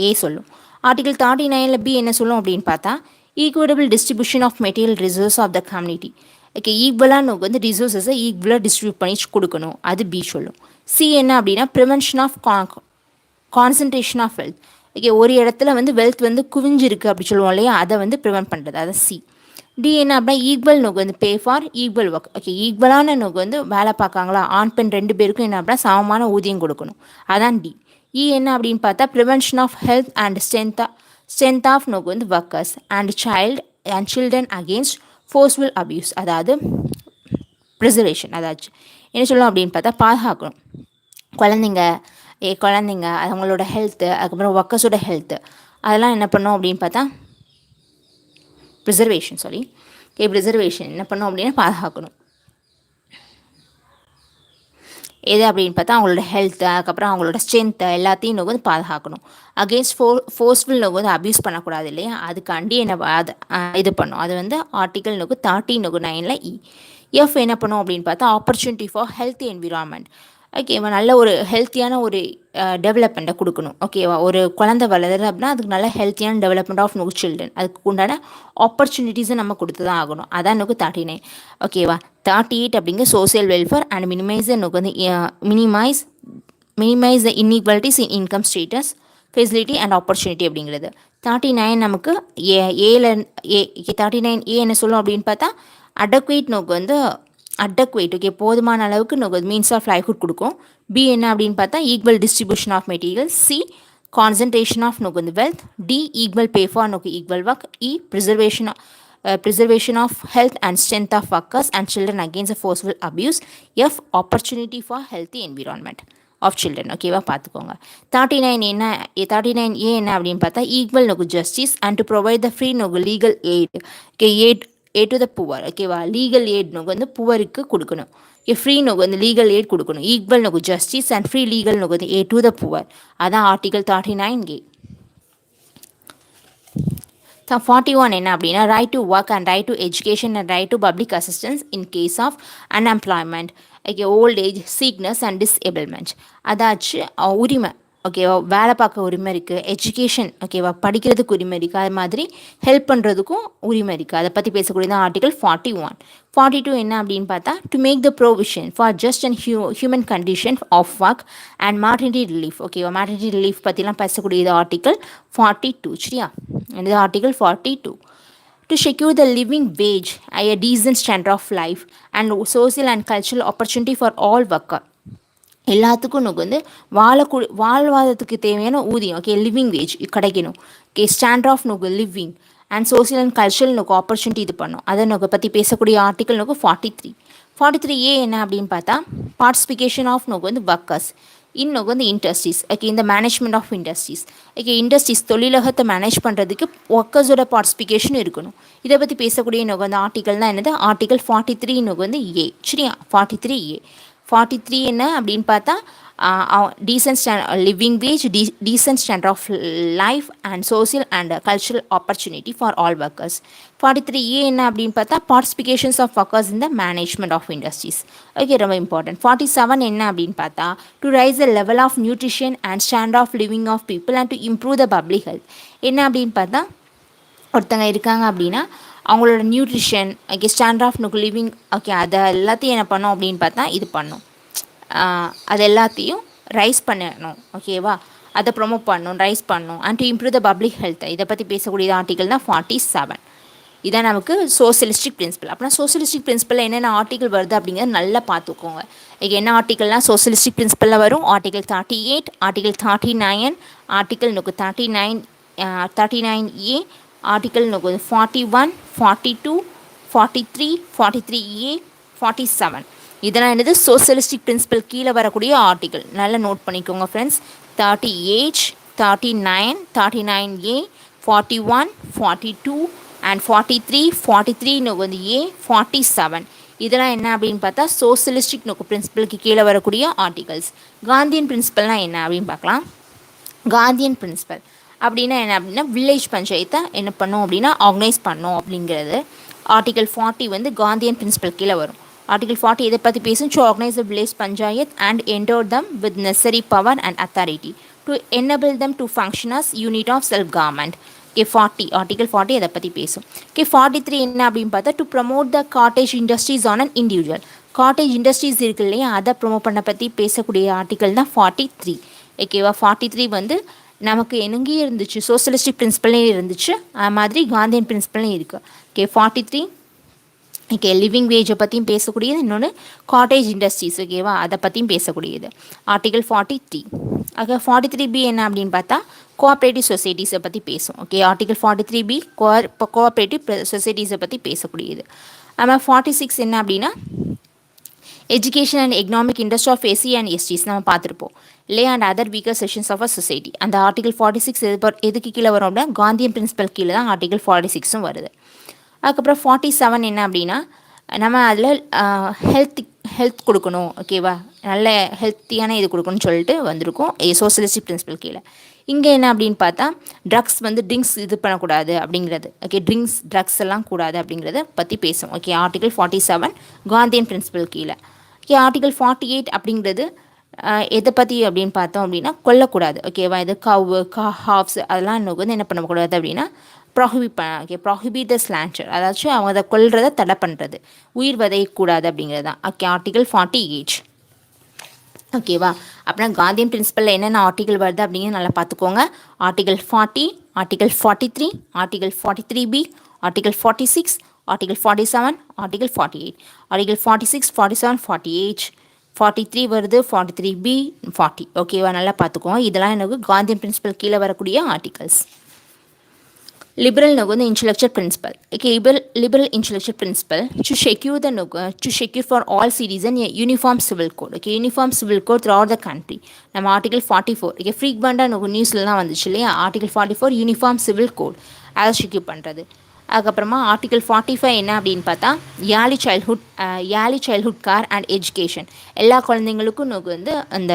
ஏ சொல்லும். ஆர்டிகல் 39ல் பி என்ன சொல்லும் அப்படின்னு பார்த்தா equitable distribution of material resource of the community. Okay, ஈக்குவலாக நமக்கு வந்து ரிசோர்ஸஸை ஈக்குவலாக டிஸ்ட்ரிபியூட் பண்ணி கொடுக்கணும், அது பி சொல்லும். சி என்ன அப்படின்னா prevention of concentration of wealth. Okay, ஒரு இடத்துல வந்து வெல்த் வந்து குவிஞ்சிருக்கு அப்படி சொல்லுவோம் இல்லையா, அதை வந்து ப்ரிவென்ட் பண்ணுறது, அதை சி. டி என்ன அப்படின்னா ஈக்குவல் நோக்கு வந்து pay for equal work. Okay, ஈக்குவலான நோக்கு வந்து வேலை பார்க்காங்களா ஆண் பெண் 2 பேருக்கும் என்ன அப்படின்னா சமமான ஊதியம் கொடுக்கணும், அதான் டி. இ என்ன அப்படின்னு பார்த்தா prevention of health and strength of நோக்கு வந்து workers and children against forceful abuse, அதாவது ப்ரிசர்வேஷன். அதாச்சும் என்ன சொல்லணும் அப்படின்னு பார்த்தா பாதுகாக்கணும் குழந்தைங்க அவங்களோட ஹெல்த்து, அதுக்கப்புறம் ஒர்க்கர்ஸோட ஹெல்த்து, அதெல்லாம் என்ன பண்ணோம் அப்படின்னு பார்த்தா ப்ரிசர்வேஷன் என்ன பண்ணோம் அப்படின்னா பாதுகாக்கணும். எது அப்படின்னு பார்த்தா அவங்களோட ஹெல்த்து, அதுக்கப்புறம் அவங்களோட ஸ்ட்ரென்த்தை எல்லாத்தையும் நோக்கு வந்து பாதுகாக்கணும். அகெயின்ஸ்ட் ஃபோர்ஸ்ஃபுல் நோக்கு வந்து அப்யூஸ் பண்ணக்கூடாது இல்லையா, அதுக்காண்டி என்ன அது இது பண்ணும். அது வந்து ஆர்டிகல் நோக்கு 39(9)ல் இ. எஃப் என்ன பண்ணும் அப்படின்னு பார்த்தா ஆப்பர்ச்சுனிட்டி ஃபார் ஹெல்த் என்விரான்மெண்ட். ஓகேவா, நல்ல ஒரு ஹெல்த்தியான ஒரு டெவலப்மெண்ட்டை கொடுக்கணும். ஓகேவா, ஒரு குழந்தை வளருது அப்படின்னா அதுக்கு நல்ல ஹெல்த்தியான டெவலப்மெண்ட் ஆஃப் நோ சில்ட்ரன், அதுக்கு உண்டான ஆப்பர்ச்சுனிட்டிஸை நம்ம கொடுத்து தான் ஆகணும், அதான் நோக்கு 39. ஓகேவா, 38 அப்படிங்கிற சோசியல் வெல்ஃபேர் அண்ட் மினிமைஸ் நோக்கு வந்து minimise the inequalities in income, status, facility and opportunity அப்படிங்கிறது. 39 நமக்கு ஏல 39A என்ன சொல்லும் அப்படின்னு பார்த்தா அடக்வேட் நோக்கு வந்து அடக்வேட், ஓகே, போதுமான அளவுக்கு நோக்கு மீன்ஸ் ஆஃப் லைஃப்ஹுட் கொடுக்கும். பி என்ன அப்படின்னு பார்த்தா equal distribution of material. C concentration of நோக்கு வந்து wealth. D equal pay for நோக்கு equal work. E preservation of health and strength of workers and children against a forceful abuse. F opportunity for healthy environment of children. ஓகேவா, பார்த்துக்கோங்க. 39 என்ன 39A என்ன அப்படின்னு பார்த்தா ஈக்குவல் நோக்கு justice and to provide the free நோக்கு legal aid. Okay, aid to the poor. ஓகேவா, லீகல் எய்ட் நோக்கு வந்து புவருக்கு கொடுக்கணும். ஓகே, ஃப்ரீ நோக்கு வந்து லீகல் எய்ட் கொடுக்கணும். ஈக்குவல் நோக்கு ஜஸ்டிஸ் அண்ட் ஃப்ரீ லீகல் நோக்கு வந்து ஏ டு த புவர், அதான் ஆர்டிகல் 39A. 41 என்ன அப்படின்னா right to work and right to education and right to public assistance in case of unemployment. Okay, old age, sickness and டிஸ்ஏபிள்மெண்ட், அதாச்சு உரிமை. ஓகேவா, வேலை பார்க்க உரிமை இருக்குது, எஜுகேஷன் ஓகேவா படிக்கிறதுக்கு உரிமை இருக்குது, அது மாதிரி ஹெல்ப் பண்ணுறதுக்கும் உரிமை இருக்குது. அதை பற்றி பேசக்கூடியதான் ஆர்டிகல் 41. 42 என்ன அப்படின்னு பார்த்தா to make the provision for just and human condition of work and maternity relief. ஓகேவா, மேட்டர்னிட்டி ரிலீஃப் பற்றிலாம் பேசக்கூடியது ஆர்டிகல் 42. சரியா, இது article 42. To secure the living wage, a decent standard of life and social and cultural opportunity for all workers. எல்லாத்துக்கும் நமக்கு வந்து வாழ்வாதாரத்துக்கு தேவையான ஊதியம், ஓகே, லிவிங் வேஜ் கிடைக்கணும், ஓகே, ஸ்டாண்ட் ஆஃப் நமக்கு living and social and cultural நமக்கு ஆப்பர்ச்சுனிட்டி இது பண்ணும். அதை நமக்கு பற்றி பேசக்கூடிய ஆர்டிக்கல் நமக்கு 43 என்ன அப்படின்னு பார்த்தா பார்ட்டிசிபிகேஷன் ஆஃப் நமக்கு வந்து ஒர்க்கர்ஸ் இன்னும் வந்து இண்டஸ்ட்ரீஸ், ஓகே, இந்த management of industries, okay, industries தொழிலகத்தை மேனேஜ் பண்ணுறதுக்கு ஒர்க்கர்ஸோட பார்ட்டிசிபிகேஷன் இருக்கணும். இதை பற்றி பேசக்கூடிய நமக்கு வந்து ஆர்டிக்கல் தான் என்னது, ஆர்டிக்கல் 43 நமக்கு வந்து ஏ, சரியா, 43 என்ன அப்படின்னு பார்த்தா decent living wage, decent standard of life and social and cultural opportunity for all workers. 43 என்ன அப்படின்னு பார்த்தா participations of workers in the management of industries, okay, ரொம்ப இம்பார்ட்டன்ட். 47 என்ன அப்படின்னு பார்த்தா to raise the level of nutrition and standard of living of people and to improve the public health. என்ன அப்படின்னு பார்த்தா ஒருத்தங்க இருக்காங்க அப்படின்னா அவங்களோட nutrition, okay, standard of living, okay, அதை எல்லாத்தையும் என்ன பண்ணோம் அப்படின்னு பார்த்தா இது பண்ணும், அது எல்லாத்தையும் ரைஸ் பண்ணணும், ஓகேவா, அதை ப்ரொமோட் பண்ணணும், ரைஸ் பண்ணணும் and to improve the public health. இதை பற்றி பேசக்கூடிய ஆர்டிகல் தான் 47. இதான் நமக்கு சோசியலிஸ்டிக் பிரின்சிபல். அப்படின்னா சோசியலிஸ்டிக் பிரின்சிபலில் என்னென்ன ஆர்டிகல் வருது அப்படிங்கிறத நல்லா பார்த்துக்கோங்க. இங்கே என்ன ஆர்டிகல்லாம் சோசியலிஸ்டிக் பிரின்சிபலில் வரும், ஆர்டிகல் 38, ஆர்டிகல் 39, ஆர்டிகல் நமக்கு 39A, ஆர்டிகல் நமக்கு 41, 42, 43, 43A, 47. இதெல்லாம் என்னது சோசியலிஸ்டிக் பிரின்சிபல் கீழே வரக்கூடிய ஆர்டிகல். நல்லா நோட் பண்ணிக்கோங்க ஃப்ரெண்ட்ஸ். 38, 39, 39A, 41, 42 அண்ட் 43 நோக்கு வந்து ஏ, 47 இதெல்லாம் என்ன அப்படின்னு பார்த்தா சோசியலிஸ்டிக் நோக்கு பிரின்சிபலுக்கு கீழே வரக்கூடிய ஆர்டிகல்ஸ். காந்தியன் பிரின்சிபல்னால் என்ன அப்படின்னு பார்க்கலாம். காந்தியன் பிரின்சிபல் அப்படின்னா என்ன அப்படின்னா வில்லேஜ் பஞ்சாயத்தை என்ன பண்ணும் அப்படின்னா ஆர்கனைஸ் பண்ணும் அப்படிங்கிறது. ஆர்டிகல் 40 வந்து காந்தியன் பிரின்சிபல் கீழே வரும். ஆர்டிகல் 40 இதை பற்றி பேசும், to organise the village panchayat and endow them with necessary power and authority to enable them to function as unit of self government. Okay, 40 article 40 அதை பற்றி பேசும். ஓகே, 43 என்ன அப்படின்னு பார்த்தா to promote the cottage industries on an individual. Cottage industries இருக்கு இல்லையா, அதை ப்ரமோட் பண்ண பற்றி பேசக்கூடிய ஆர்டிகல் தான் 43. ஓகேவா, 43 வந்து நமக்கு எங்கேயும் இருந்துச்சு, சோசியலிஸ்டிக் பிரின்சிபல்லையும் இருந்துச்சு, அது மாதிரி காந்தியன் பிரின்சிபல்லையும் இருக்குது. ஓகே, 43 ஓகே லிவிங் வேஜை பற்றியும் பேசக்கூடியது, இன்னொன்று காட்டேஜ் இண்டஸ்ட்ரீஸ், ஓகேவா, அதை பற்றியும் பேசக்கூடியது ஆர்டிகல் 43. ஓகே, 43B என்ன அப்படின்னு பார்த்தா கோஆப்ரேட்டிவ் சொசைட்டிஸை பற்றி பேசும். ஓகே, ஆர்டிகல் 43B கோஆப்ரேட்டிவ் சொசைட்டிஸை பற்றி பேசக்கூடியது. ஆமாம், 46 என்ன அப்படின்னா education and economic interest of SC and STs நம்ம பார்த்துருப்போம் இல்லையா, and other weaker sections of a society. அந்த ஆர்டிகல் 46 எதுக்கு கீழே வரும் அப்படின்னா காந்தியன் பிரின்சிபல் கீழே தான் ஆர்டிகல் 46ம் வருது. அதுக்கப்புறம் 47 என்ன அப்படின்னா நம்ம அதில் ஹெல்த் கொடுக்கணும், ஓகேவா, நல்ல ஹெல்த்தியான இது கொடுக்கணும்னு சொல்லிட்டு வந்திருக்கோம் சோசியலிஸ்டிக் பிரின்சிபல் கீழே. இங்கே என்ன அப்படின்னு பார்த்தா ட்ரக்ஸ் ட்ரிங்க்ஸ் இது பண்ணக்கூடாது அப்படிங்கிறது, ஓகே, ட்ரக்ஸ் எல்லாம் கூடாது அப்படிங்கிறத பற்றி பேசும். ஓகே, ஆர்டிகல் 47 காந்தியன் பிரின்சிபல் கீழே. ஓகே, ஆர்டிகல் 48 அப்படிங்கிறது எதை பற்றி அப்படின்னு பார்த்தோம் அப்படின்னா கொல்லக்கூடாது, ஓகேவா, இது ஹாஃப்ஸ் அதெல்லாம் இன்னும் என்ன பண்ணக்கூடாது அப்படின்னா ப்ராஹிபிட் த ஸ்லான்ச்சர், அதாச்சும் அவங்க அதை கொல்றதை தடை பண்ணுறது, உயிர் வதையக்கூடாது அப்படிங்கிறது தான். Okay, article 48. ஓகேவா, அப்படின்னா காந்தியன் பிரின்சிபலில் என்னென்ன ஆர்டிகல் வருது அப்படிங்கிறது நல்லா பார்த்துக்கோங்க. Article 40, article 43, article 43B, article 46, article 47, article 48, article 46, 47, 48, 43 வருது, 43B, 40. ஓகேவா, நல்லா பார்த்துக்கோங்க. இதெல்லாம் எனக்கு காந்தியன் பிரின்சிபல் கீழே வரக்கூடிய articles. Liberal intellectual principle. Okay, liberal intellectual principle to secure for all citizens a uniform civil code. Okay, uniform civil code throughout the country. நம்ம ஆர்டிகல் 44 okay ஃப்ரீக்வெண்டாக நியூஸ்லாம் வந்துச்சு இல்லையா, ஆர்டிகல் 44 யூனிஃபார்ம் சிவில் கோட் அதை செக்யூர் பண்ணுறது. அதுக்கப்புறமா ஆர்டிகல் 45 என்ன அப்படின்னு பார்த்தா early childhood care and education. எல்லா குழந்தைங்களுக்கும் அந்த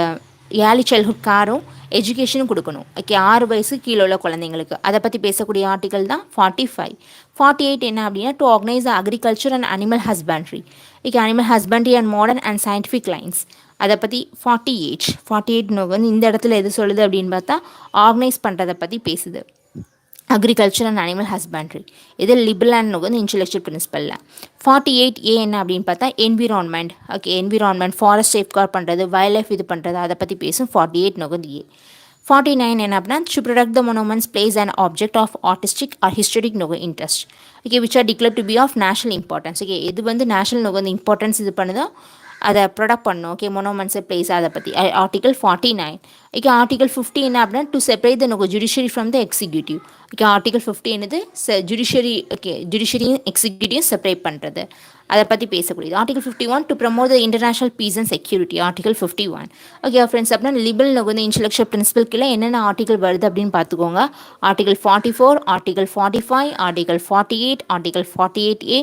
ஏர்லி சைல்ட்ஹுட் கேரும் எஜுகேஷனும் கொடுக்கணும். ஓகே, 6 வயசு கீழே உள்ள குழந்தைங்களுக்கு அதை பற்றி பேசக்கூடிய ஆர்டிகல் தான் 45. 48 என்ன அப்படின்னா to organise agriculture and animal husbandry. Okay, animal husbandry and modern and scientific lines அதை பற்றி 48 இந்த இடத்துல எது சொல்லுது அப்படின்னு பார்த்தா ஆர்கனைஸ் பண்ணுறதை பற்றி பேசுது, அக்ரிகல்ச்சர் அண்ட் அனிமல் ஹஸ்பண்ட்ரி. இது லிபரல் அண்ட் இன்டெலெக்சுவல் பிரின்சிபலில். 48A என்ன அப்படின்னு பார்த்தா environment. Okay, environment forest safeguard பண்ணுறது, வைல்ட் லைஃப் இது பண்ணுறது அதை பற்றி பேசும் 48A. 49 என்ன அப்படின்னா to protect the monuments place and object of artistic or historic interest. Okay, which are declare to be of national importance. Okay, இது நேஷனல் இம்பார்ட்டன்ஸ் இது பண்ணுதோ அதை ப்ரொடக்ட் பண்ணணும். ஓகே, மொனோமன்ஸை பிளேஸ் அதை பற்றி ஆர்டிகல் 49. ஓகே, ஆர்டிகல் 50 என்ன அப்படின்னா to separate the judiciary from the executive. Okay, article 50 என்னது ஜுடிஷியரி, ஓகே ஜுடிஷியரியும் எக்ஸிக்யூட்டிவும் செப்பரேட் பண்ணுறது, அதை பற்றி பேசக்கூடியது. Article 51 to promote the international peace and security, article 51. Okay friends, அப்படின்னா லிபரல் வந்து இன்டெலெக்சுவல் பிரின்சிபல்கில் என்னென்ன ஆர்டிகல் வருது அப்படின்னு பார்த்துக்கோங்க. Article 44, article 45, article 48, article 48A,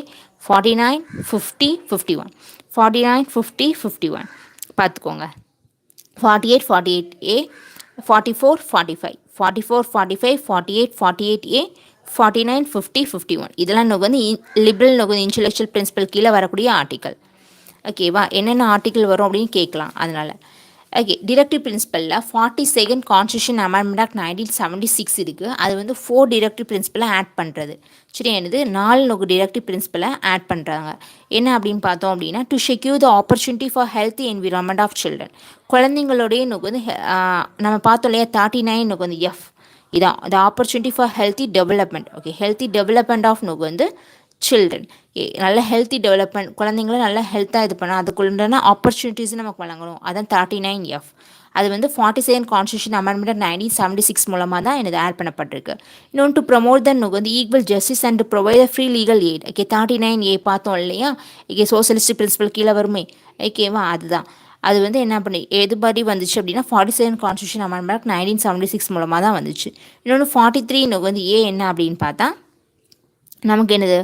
49, 50, 51. 49, 50, 51 பார்த்துக்கோங்க. 48, 48A, 44, 45, 44, 45, 48, 48A, 49, 50, 51 இதெல்லாம் நமக்கு வந்து லிபரல் நமக்கு இன்டெலெக்சுவல் பிரின்சிபல் கீழே வரக்கூடிய ஆர்டிக்கல். ஓகேவா, என்னென்ன ஆர்டிக்கல் வரும் அப்படின்னு கேட்கலாம். அதனால் ஓகே, டிரெக்டிவ் பிரின்சிபலில் 42nd கான்ஸ்டியூஷன் அமெண்ட்மெண்ட் ஆக்ட் 1976 இருக்குது. அது வந்து 4 டிரெக்டிவ் பிரின்சிபலை ஆட் பண்ணுறது. சரி, என்னது 4 டிரெக்டிவ் பிரின்சிபலை ஆட் பண்ணுறாங்க. என்ன அப்படின்னு பார்த்தோம் அப்படின்னா to secure the opportunity for healthy environment of children. குழந்தைங்களோடைய நமக்கு வந்து நம்ம பார்த்தோம் இல்லையா 39 நமக்கு வந்து எஃப் இதான் the opportunity for healthy development. Okay, healthy development of நமக்கு வந்து சில்ட்ரன். நல்ல ஹெல்த்தி டெவலப்மெண்ட், குழந்தைங்கள நல்லா ஹெல்த்தாக இது பண்ணணும், அதுக்குள்ளான ஆப்பர்ச்சுனிட்டிஸ் நமக்கு வழங்கணும். அதான் 39F. அது வந்து 42nd கான்ஸ்டியூஷன் அமெண்ட்மெண்ட் 1976 மூலமாக தான் எனக்கு ஆட் பண்ணப்பட்டிருக்கு. இன்னொன்று டு ப்ரமோட் தன் வந்து equal justice and to provide free legal aid. Okay, 39A பார்த்தோம் இல்லையா, ஓகே சோசியலிஸ்ட் பிரின்சிபல் கீழே வருமே. ஓகேவா, அதுதான் அது வந்து என்ன பண்ணி எதுபடி வந்துச்சு அப்படின்னா 42nd கான்ஸ்டியூஷன் அமெண்ட்மெண்ட் 1976 மூலமாக தான் வந்துச்சு. இன்னொன்று 43 வந்து ஏ என்ன அப்படின்னு பார்த்தா நமக்கு என்னது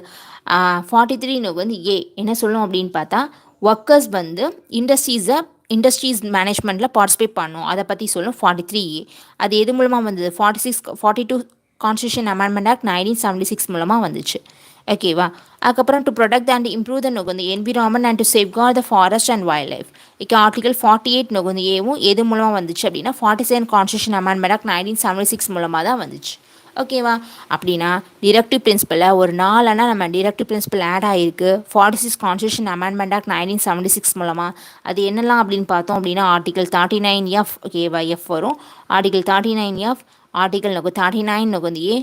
43 வந்து ஏ என்ன சொல்லணும் அப்படின்னு பார்த்தா ஒர்க்கர்ஸ் வந்து இண்டஸ்ட்ரீஸ் மேனேஜ்மெண்ட்டில் பார்ட்டிசிபேட் பண்ணணும், அதை பற்றி சொல்லணும் 43A. அது எது மூலமாக வந்தது 42 கான்ஸ்டியூஷன் அமெண்ட்மெண்ட் ஆக்ட் 1976 மூலமாக வந்துச்சு. ஓகேவா, அதுக்கப்புறம் to protect and improve the வந்து environment and to safeguard the forest and wild life. Okay, article 48 வந்து ஏவும் எது மூலமாக வந்துச்சு அப்படின்னா 47 கான்ஸ்டியூஷன் அமெண்ட்மெண்ட் ஆக்ட் 1976 மூலமாக தான் வந்துச்சு. ஓகேவா, அப்படின்னா டிரெக்டிவ் பிரின்சிபலில் ஒரு 4 நம்ம டிரெக்டிவ் பிரின்சிபல் ஆட் ஆகிருக்கு 46 கான்ஸ்டியூஷன் அமெண்ட்மெண்ட் ஆக்ட் 1976 மூலமாக. அது என்னெல்லாம் அப்படின்னு பார்த்தோம் அப்படின்னா ஆர்டிகல் 39F. ஓகேவா, எஃப் வரும். ஆர்டிகல் 39F, ஆர்டிகல் 39 வந்து ஏ,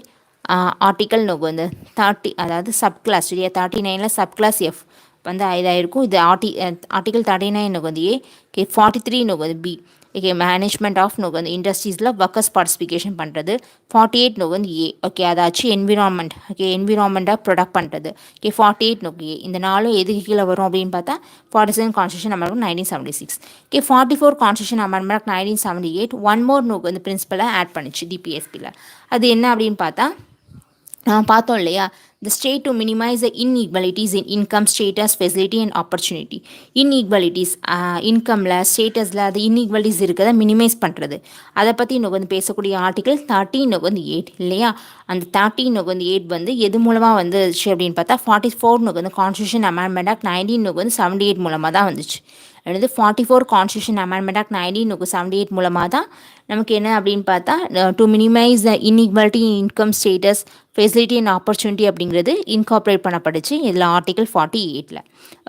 ஆர்டிக்கல் வந்து 30 அதாவது சப் கிளாஸ். சரியா, 39ல் சப் கிளாஸ் எஃப் வந்து இதாகிருக்கும். இது ஆர்டிகல் 39 வந்து ஏ. ஓகே, 43 வந்து பி. ஓகே, மேனேஜ்மெண்ட் ஆஃப் வந்து இண்டஸ்ட்ரீஸில் ஒர்க்கர்ஸ் பார்ட்டிசிபேஷன் பண்ணுறது. 48 வந்து ஏ. ஓகே, அதாச்சு என்விரான்மெண்ட். ஓகே, என்விரான்மெண்ட்டாக ப்ரொடக்ட் பண்ணுறது. Okay, 48 A. இந்த நாளும் எதுக்கு கீழே வரும் அப்படின்னு பார்த்தா 47 constitution amendment 1976. Okay, 44 constitution amendment 1978 one more வந்து பிரின்சிபலை ஆட் பண்ணிச்சு டிபிஎஸ்பியில். அது என்ன அப்படின்னு பார்த்தா பார்த்தோம் இல்லையா, the state to minimize the inequalities in income, status, facility and opportunity. inequalities இன்கமில் ஸ்டேட்டஸில் அது இன்இக்வாலிட்டிஸ் இருக்கிறத மினிமைஸ் பண்ணுறது, அதை பற்றி இன்னும் வந்து பேசக்கூடிய ஆர்டிகல் 13 வந்து 8 இல்லையா. அந்த 13 வந்து 8 வந்து எது மூலமாக வந்துச்சு அப்படின்னு பார்த்தா 44 வந்து கான்ஸ்டியூஷன் அமெண்ட்மெண்ட் ஆக்ட் 1978 மூலமாக தான் வந்துச்சு. அடுத்து 44 கான்ஸ்டியூஷன் அமெண்ட்மெண்ட் ஆக்ட் 1978 மூலமாக தான் நமக்கு என்ன அப்படின்னு பார்த்தா to minimise the inequality income, status, facility and opportunity அப்படிங்கிறது இன்கார்பரேட் பண்ணப்பட்டுச்சு இதில் ஆர்டிகல் 48ல்.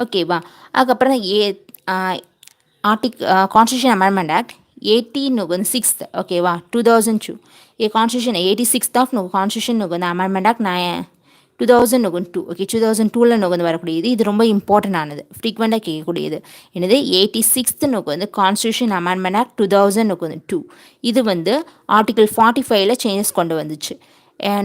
ஓகேவா, அதுக்கப்புறம் கான்ஸ்டியூஷன் அமெண்ட்மெண்ட் ஆக்ட் 86. ஓகேவா, 2002 கான்ஸ்டியூஷன் 86th ஆஃப் கான்ஸ்டியூஷன் வந்து அமெண்ட்மெண்ட் ஆக்ட் 2002. ஓகே, 2002ல் வந்து வரக்கூடியது. இது ரொம்ப இம்பார்ட்டன்ட் ஆனது, ஃப்ரீக்வெண்ட்டாக கேட்கக்கூடியது. என்னது 86th வந்து கான்ஸ்டியூஷன் அமெண்ட்மெண்ட் ஆக்ட் 2002. இது வந்து ஆர்டிகல் 45ல் சேஞ்சஸ் கொண்டு வந்துச்சு.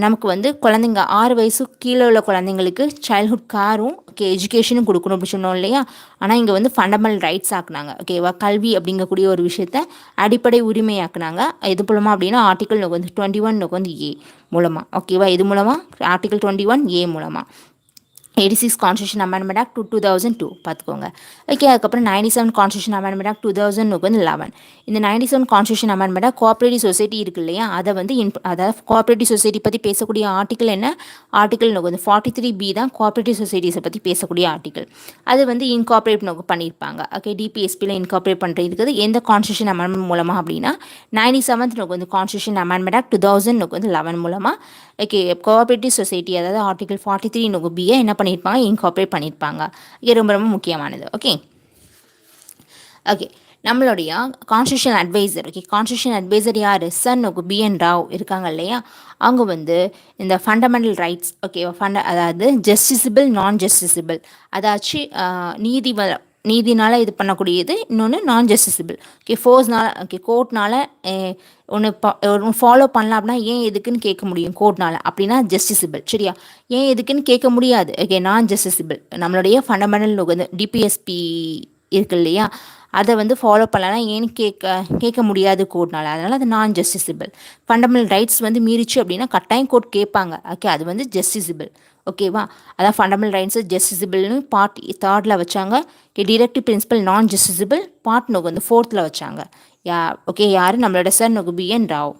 நமக்கு வந்து குழந்தைங்க 6 வயசு கீழே உள்ள குழந்தைங்களுக்கு சைல்ட்ஹுட் காரும் ஓகே எஜுகேஷனும் கொடுக்கணும் அப்படி சொன்னோம் இல்லையா. ஆனால் இங்கே வந்து ஃபண்டமெண்டல் ரைட்ஸ் ஆக்குனாங்க. ஓகேவா, கல்வி அப்படிங்கக்கூடிய ஒரு விஷயத்த அடிப்படை உரிமையாக்குனாங்க. இது மூலமாக அப்படின்னா ஆர்டிகல் வந்து 21 வந்து ஏ மூலமாக. ஓகேவா, இது மூலமாக ஆர்டிகல் 21A மூலமாக 86 கான்ஸ்டியூஷன் அமெண்ட்மெண்ட் ஆக்ட் 2002 பார்த்துக்கோங்க. ஓகே, அதுக்கப்புறம் 97 கான்ஸ்டியூஷன் அமெண்ட்மெண்ட் ஆக்ட் 2011. இந்த 97 constitution amendment act cooperative society இருக்கு இல்லையா, அதை வந்து அதாவது கோஆப்ரேட்டிவ் சொசைட்டி பற்றி பேசக்கூடிய ஆர்டிக்கல் என்ன, ஆர்டிக்கல் வந்து 43B தான் கோஆப்ரேட்டிவ் சொசைட்டிஸை பற்றி பேசக்கூடிய ஆர்டிக்கல். அது வந்து இன்கார்பரேட் பண்ணியிருப்பாங்க. ஓகே, டிபிஎஸ்பியில் இன்கார்பரேட் பண்ணுறது எந்த கான்ஸ்டியூஷன் அமெண்ட்மெண்ட் மூலமாக அப்படின்னா 97th வந்து கான்ஸ்டியூஷன் அமெண்ட்மெண்ட் ஆக்ட் 2011 மூலமாக. ஓகே, கோஆப்ரேட்டிவ் சொசைட்டி அதாவது ஆர்டிகல் 43 பியை என்ன பண்ணியிருப்பாங்க, இன்கார்பரேட் பண்ணியிருப்பாங்க. இது ரொம்ப ரொம்ப முக்கியமானது. ஓகே ஓகே நம்மளுடைய constitution adviser. Okay, constitution adviser யார், சன் பிஎன் ராவ் இருக்காங்க இல்லையா. அவங்க வந்து இந்த ஃபண்டமெண்டல் ரைட்ஸ் ஓகே அதாவது ஜஸ்டிசபிள் நான் ஜஸ்டிசபிள் அதாச்சு நீதினால் இது பண்ணக்கூடியது, இன்னொன்று நான் ஜஸ்டிசபிள். ஓகே, ஃபோர்ஸ்னால் ஓகே கோர்ட்னால் ஒன்று ஃபாலோ பண்ணலாம் அப்படின்னா ஏன் எதுக்குன்னு கேட்க முடியும் கோர்ட்னால், அப்படின்னா ஜஸ்டிசபிள். சரியா, ஏன் எதுக்குன்னு கேட்க முடியாது, ஓகே நான் ஜஸ்டிசபிள். நம்மளுடைய ஃபண்டமெண்டல் வந்து டிபிஎஸ்பி இருக்கு இல்லையா, அதை வந்து ஃபாலோ பண்ணலாம் ஏன்னு கேட்க முடியாது கோர்ட்னால், அதனால் அது நான் ஜஸ்டிசபிள். ஃபண்டமெண்டல் ரைட்ஸ் வந்து மீறிச்சு அப்படின்னா கட்டாயம் கோர்ட் கேட்பாங்க, ஓகே அது வந்து ஜஸ்டிசபிள். ஓகேவா, அதான் ஃபண்டமெண்டல் ரைட்ஸு ஜஸ்டிசபிள்னு பார்ட் 3 வச்சாங்க. டிரெக்டிவ் பிரின்சிபல் நான் ஜஸ்டிசபிள் பார்ட் நோக்கு வந்து 4 வச்சாங்க. ஓகே யார் நம்மளோட சார் நோக்கு பிஎன் ராவ்.